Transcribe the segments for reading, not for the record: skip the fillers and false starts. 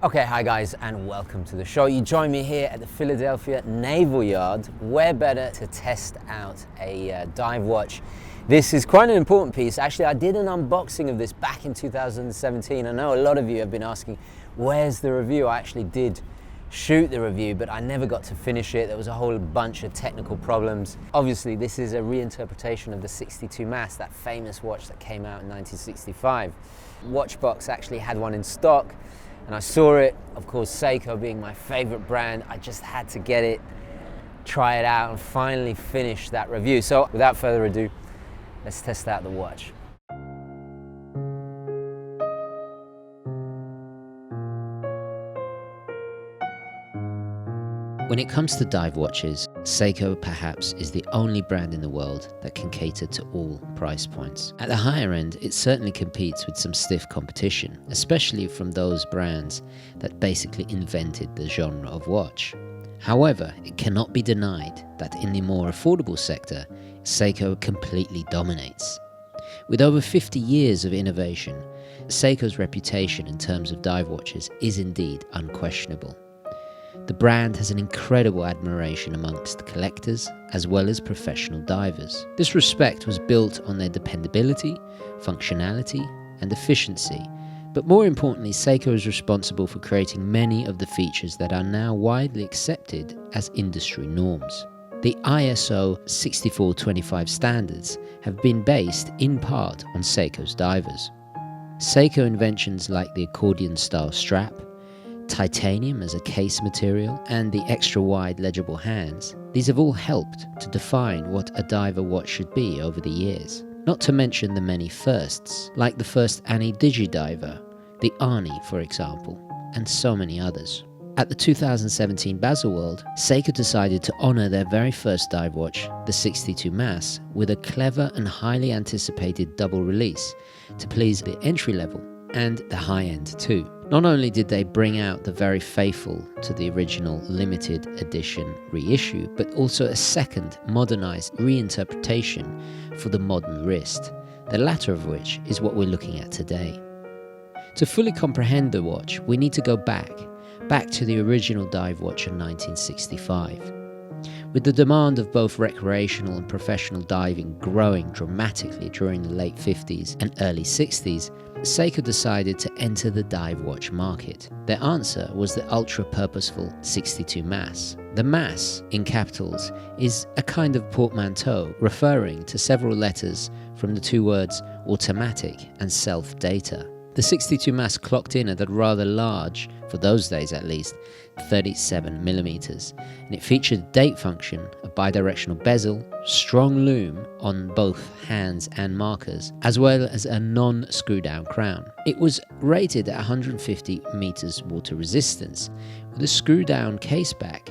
Okay, hi guys, and welcome to the show. You join me here at the Philadelphia Naval Yard. Where better to test out a dive watch? This is quite an important piece. Actually, I did an unboxing of this back in 2017. I know a lot of you have been asking, where's the review? I actually did shoot the review, but I never got to finish it. There was a whole bunch of technical problems. Obviously, this is a reinterpretation of the 62 Mass, that famous watch that came out in 1965. WatchBox actually had one in stock, and I saw it. Of course, Seiko being my favorite brand, I just had to get it, try it out, and finally finish that review. So without further ado, let's test out the watch. When it comes to dive watches, Seiko perhaps is the only brand in the world that can cater to all price points. At the higher end, it certainly competes with some stiff competition, especially from those brands that basically invented the genre of watch. However, it cannot be denied that in the more affordable sector, Seiko completely dominates. With over 50 years of innovation, Seiko's reputation in terms of dive watches is indeed unquestionable. The brand has an incredible admiration amongst collectors as well as professional divers. This respect was built on their dependability, functionality, and efficiency. But more importantly, Seiko is responsible for creating many of the features that are now widely accepted as industry norms. The ISO 6425 standards have been based in part on Seiko's divers. Seiko inventions like the accordion-style strap, titanium as a case material, and the extra-wide legible hands, these have all helped to define what a diver watch should be over the years. Not to mention the many firsts, like the first Ani-Digidiver, the Ani for example, and so many others. At the 2017 Baselworld, Seiko decided to honour their very first dive watch, the 62 Mass, with a clever and highly anticipated double release to please the entry level and the high end too. Not only did they bring out the very faithful to the original limited edition reissue, but also a second modernized reinterpretation for the modern wrist, the latter of which is what we're looking at today. To fully comprehend the watch, we need to go back to the original dive watch in 1965. With the demand of both recreational and professional diving growing dramatically during the late 50s and early 60s, Seiko decided to enter the dive watch market. Their answer was the ultra-purposeful 62 Mass. The Mass, in capitals, is a kind of portmanteau referring to several letters from the two words automatic and self-data. The 62 Mass clocked in at a rather large, for those days at least, 37mm, and it featured a date function, a bidirectional bezel, strong lume on both hands and markers, as well as a non-screw-down crown. It was rated at 150 meters water resistance, with a screw-down caseback,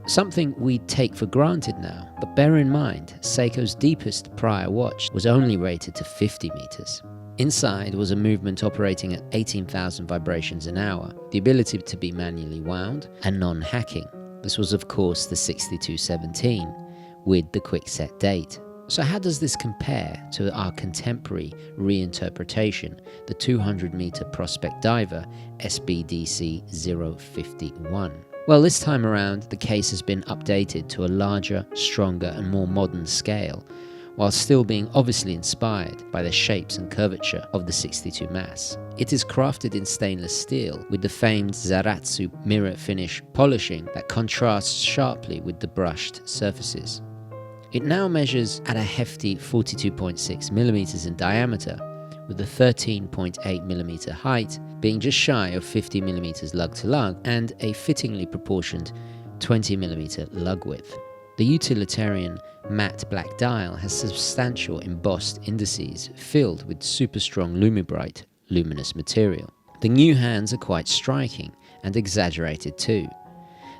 something we take for granted now, but bear in mind, Seiko's deepest prior watch was only rated to 50 meters. Inside was a movement operating at 18,000 vibrations an hour, the ability to be manually wound, and non-hacking. This was of course the 6217, with the quick set date. So how does this compare to our contemporary reinterpretation, the 200-meter Prospex diver SPB051? Well, this time around, the case has been updated to a larger, stronger, and more modern scale, while still being obviously inspired by the shapes and curvature of the 62 Mass. It is crafted in stainless steel with the famed Zaratsu mirror finish polishing that contrasts sharply with the brushed surfaces. It now measures at a hefty 42.6mm in diameter, with a 13.8mm height, being just shy of 50mm lug to lug, and a fittingly proportioned 20mm lug width. The utilitarian matte black dial has substantial embossed indices filled with super strong Lumibrite luminous material. The new hands are quite striking and exaggerated too.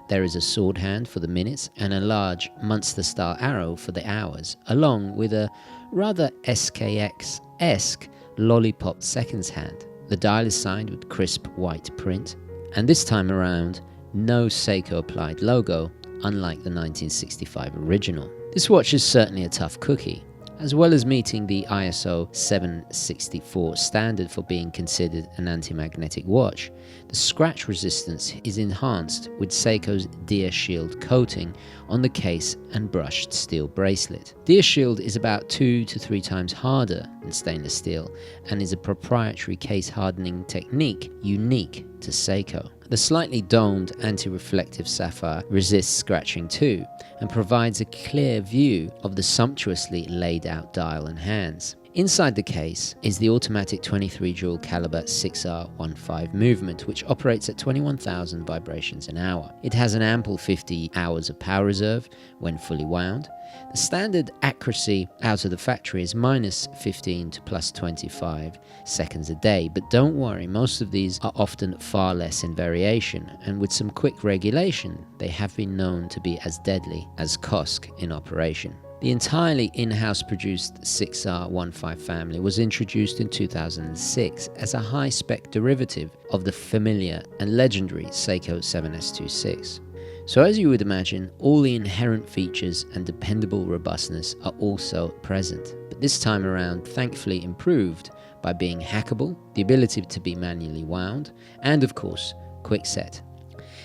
There is a sword hand for the minutes and a large Munster-style arrow for the hours, along with a rather SKX-esque lollipop seconds hand. The dial is signed with crisp white print, and this time around, no Seiko applied logo, unlike the 1965 original. This watch is certainly a tough cookie, As well as meeting the ISO 764 standard for being considered an anti-magnetic watch, the scratch resistance is enhanced with Seiko's Deer Shield coating on the case and brushed steel bracelet. Deer Shield is about 2 to 3 times harder than stainless steel and is a proprietary case hardening technique unique to Seiko. The slightly domed anti-reflective sapphire resists scratching too and provides a clear view of the sumptuously laid out dial and hands. Inside the case is the automatic 23 jewel caliber 6R15 movement, which operates at 21,000 vibrations an hour. It has an ample 50 hours of power reserve when fully wound. The standard accuracy out of the factory is -15 to +25 seconds a day, but don't worry, most of these are often far less in variation, and with some quick regulation, they have been known to be as deadly as COSC in operation. The entirely in-house produced 6R15 family was introduced in 2006 as a high-spec derivative of the familiar and legendary Seiko 7S26. So as you would imagine, all the inherent features and dependable robustness are also present, but this time around thankfully improved by being hackable, the ability to be manually wound, and of course, quick set.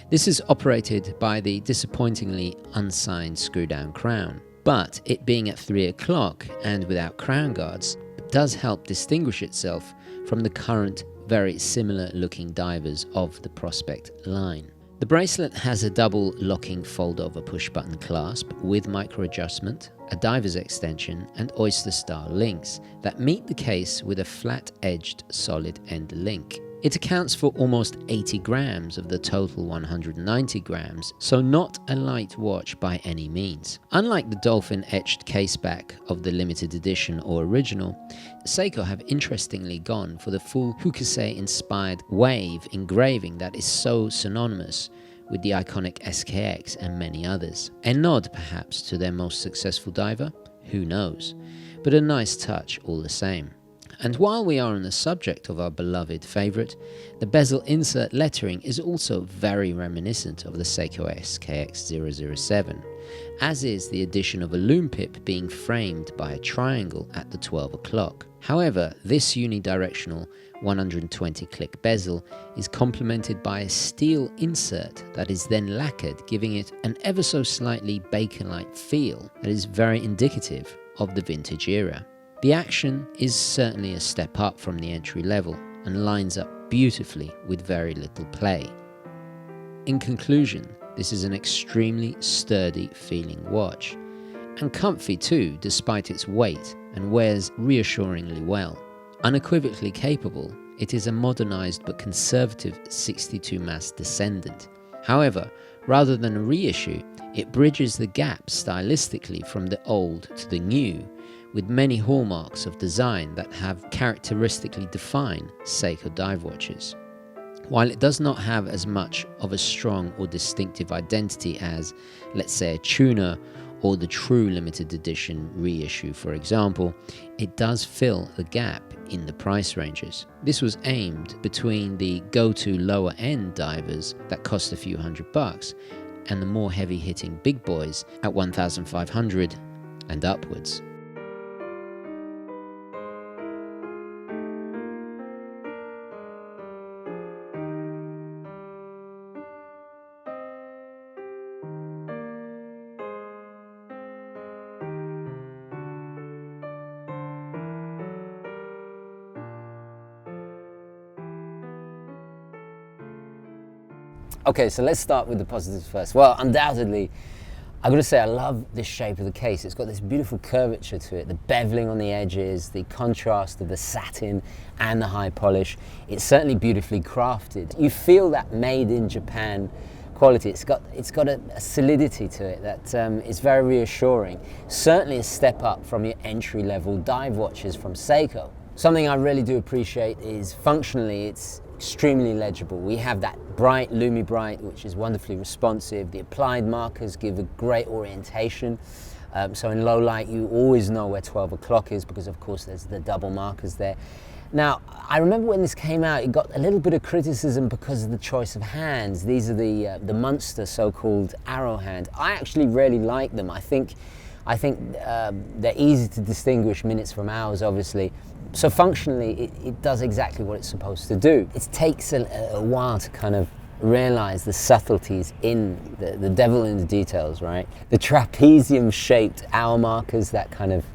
This is operated by the disappointingly unsigned screw-down crown, but it being at 3 o'clock and without crown guards does help distinguish itself from the current very similar looking divers of the Prospex line. The bracelet has a double locking fold-over push-button clasp with micro-adjustment, a diver's extension and oyster-style links that meet the case with a flat-edged solid end link. It accounts for almost 80 grams of the total 190 grams, so not a light watch by any means. Unlike the dolphin-etched caseback of the limited edition or original, Seiko have interestingly gone for the full Hokusai-inspired wave engraving that is so synonymous with the iconic SKX and many others. A nod perhaps to their most successful diver? Who knows? But a nice touch all the same. And while we are on the subject of our beloved favourite, the bezel insert lettering is also very reminiscent of the Seiko SKX007, as is the addition of a loom pip being framed by a triangle at the 12 o'clock. However, this unidirectional 120 click bezel is complemented by a steel insert that is then lacquered, giving it an ever so slightly Bakelite feel that is very indicative of the vintage era. The action is certainly a step up from the entry level and lines up beautifully with very little play. In conclusion, this is an extremely sturdy feeling watch, and comfy too despite its weight, and wears reassuringly well. Unequivocally capable, it is a modernized but conservative 62 mass descendant. However, rather than a reissue, it bridges the gap stylistically from the old to the new, with many hallmarks of design that have characteristically defined Seiko dive watches. While it does not have as much of a strong or distinctive identity as, let's say, a tuner or the true limited edition reissue, for example, it does fill the gap in the price ranges. This was aimed between the go-to lower end divers that cost a few $100 and the more heavy-hitting big boys at $1,500 and upwards. Okay, so let's start with the positives first. Well, undoubtedly, I've got to say I love the shape of the case. It's got this beautiful curvature to it, the beveling on the edges, the contrast of the satin and the high polish. It's certainly beautifully crafted. You feel that made in Japan quality. It's got a solidity to it that is very reassuring. Certainly a step up from your entry-level dive watches from Seiko. Something I really do appreciate is functionally it's extremely legible. We have that bright, Lumi Bright, which is wonderfully responsive. The applied markers give a great orientation. So in low light, you always know where 12 o'clock is because of course there's the double markers there. Now, I remember when this came out, it got a little bit of criticism because of the choice of hands. These are the Munster so-called arrow hand. I actually really like them. I think I think they're easy to distinguish minutes from hours, obviously. So functionally, it does exactly what it's supposed to do. It takes a while to kind of realize the subtleties in the devil in the details, right? The trapezium-shaped hour markers that kind of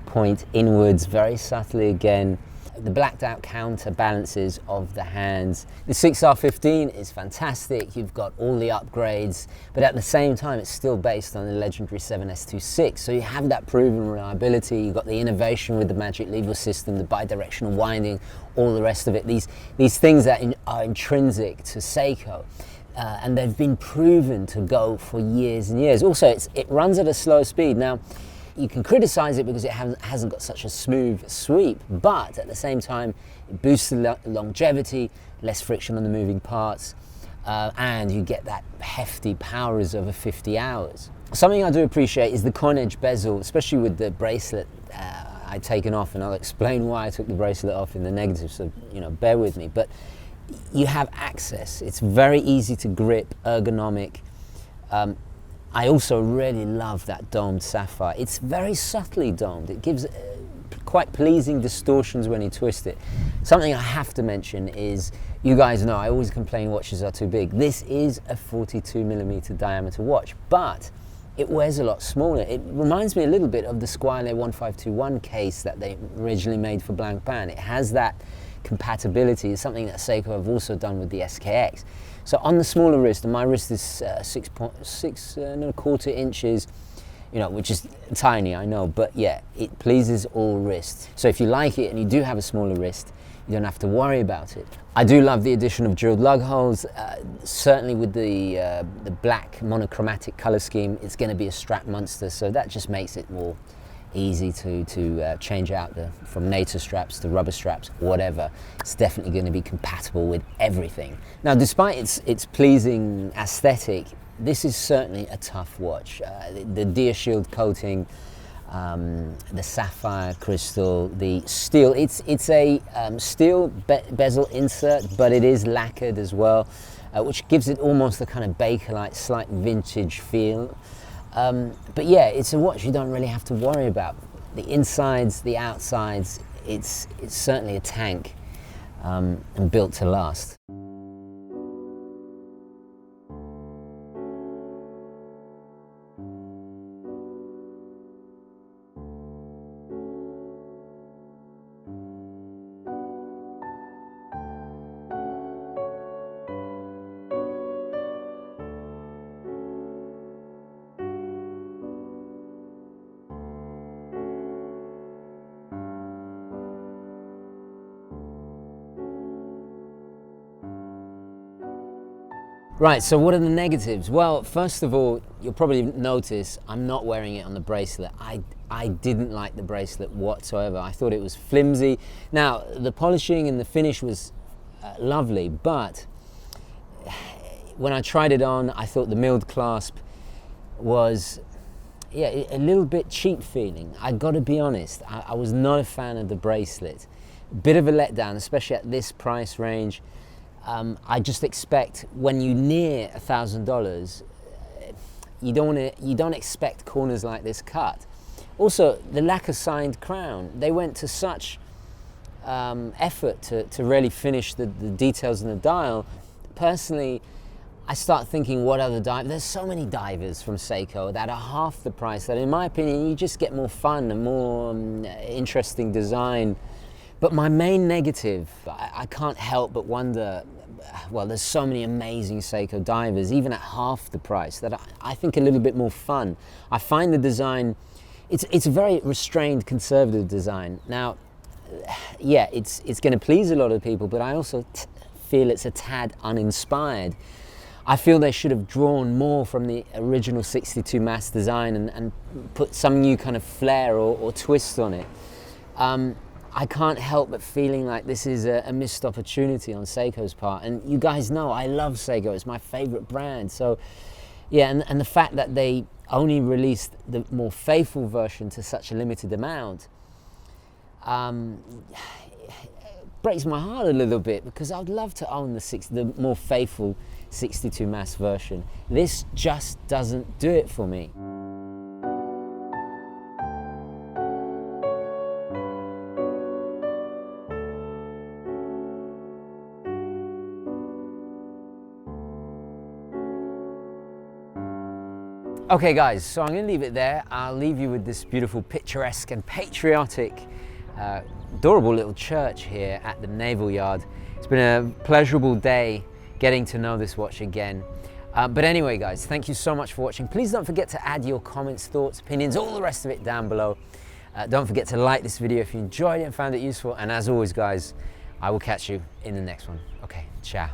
point inwards very subtly again. The blacked out counterbalances of the hands. The 6R15 is fantastic. You've got all the upgrades, but at the same time, it's still based on the legendary 7S26. So you have that proven reliability. You've got the innovation with the magic lever system, the bidirectional winding, all the rest of it. These things that are intrinsic to Seiko. And they've been proven to go for years and years. Also, it runs at a slow speed. Now, you can criticize it because it hasn't got such a smooth sweep, but at the same time, it boosts the longevity, less friction on the moving parts, and you get that hefty power reserve of 50 hours. Something I do appreciate is the coin edge bezel, especially with the bracelet I'd taken off, and I'll explain why I took the bracelet off in the negative, so bear with me. But you have access. It's very easy to grip, ergonomic. I also really love that domed sapphire. It's very subtly domed. It gives quite pleasing distortions when you twist it. Something I have to mention is, you guys know I always complain watches are too big. This is a 42mm diameter watch, but it wears a lot smaller. It reminds me a little bit of the Squire 1521 case that they originally made for Blancpain. It has that compatibility. It's something that Seiko have also done with the SKX. So on the smaller wrist, and my wrist is 6.25 inches, which is tiny, I know, but yeah, it pleases all wrists. So if you like it and you do have a smaller wrist, you don't have to worry about it. I do love the addition of drilled lug holes. Certainly with the black monochromatic color scheme, it's going to be a strap monster, so that just makes it more easy to change out from NATO straps to rubber straps, whatever. It's definitely going to be compatible with everything. Now, despite its pleasing aesthetic, this is certainly a tough watch. The deer shield coating, the sapphire crystal, the steel. It's a steel bezel insert, but it is lacquered as well, which gives it almost a kind of Bakelite, slight vintage feel. But yeah, it's a watch you don't really have to worry about. The insides, the outsides, it's certainly a tank, and built to last. Right, so what are the negatives? Well, first of all, you'll probably notice I'm not wearing it on the bracelet. I didn't like the bracelet whatsoever. I thought it was flimsy. Now, the polishing and the finish was lovely, but when I tried it on, I thought the milled clasp was, a little bit cheap feeling. I gotta be honest, I was not a fan of the bracelet. A bit of a letdown, especially at this price range. I just expect when you near $1,000, you don't expect corners like this cut. Also, the lacquer signed crown. They went to such effort to really finish the details in the dial. Personally, I start thinking, what other dive? There's so many divers from Seiko that are half the price. That, in my opinion, you just get more fun and more interesting design. But my main negative, I can't help but wonder, well, there's so many amazing Seiko divers, even at half the price, that I think a little bit more fun. I find the design, it's a very restrained, conservative design. Now, yeah, it's going to please a lot of people, but I also feel it's a tad uninspired. I feel they should have drawn more from the original 62 mass design and put some new kind of flair or twist on it. I can't help but feeling like this is a missed opportunity on Seiko's part. And you guys know I love Seiko, it's my favorite brand. So yeah, and the fact that they only released the more faithful version to such a limited amount breaks my heart a little bit, because I'd love to own the more faithful 62 mass version. This just doesn't do it for me. Okay guys, so I'm going to leave it there. I'll leave you with this beautiful, picturesque and patriotic, adorable little church here at the Naval Yard. It's been a pleasurable day getting to know this watch again. But anyway guys, thank you so much for watching. Please don't forget to add your comments, thoughts, opinions, all the rest of it down below. Don't forget to like this video if you enjoyed it and found it useful. And as always guys, I will catch you in the next one. Okay, ciao.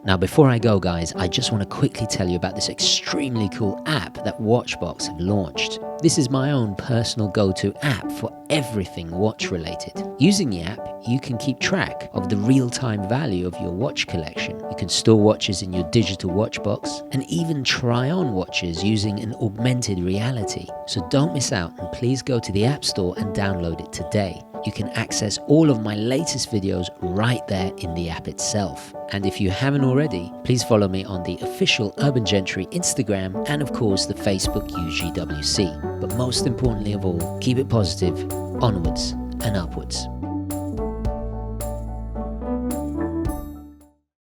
Now before I go guys, I just want to quickly tell you about this extremely cool app that WatchBox have launched. This is my own personal go-to app for everything watch related. Using the app, you can keep track of the real-time value of your watch collection. You can store watches in your digital watch box and even try on watches using an augmented reality. So don't miss out and please go to the App Store and download it today. You can access all of my latest videos right there in the app itself. And if you haven't already, please follow me on the official Urban Gentry Instagram and of course the Facebook UGWC. But most importantly of all, keep it positive, onwards and upwards.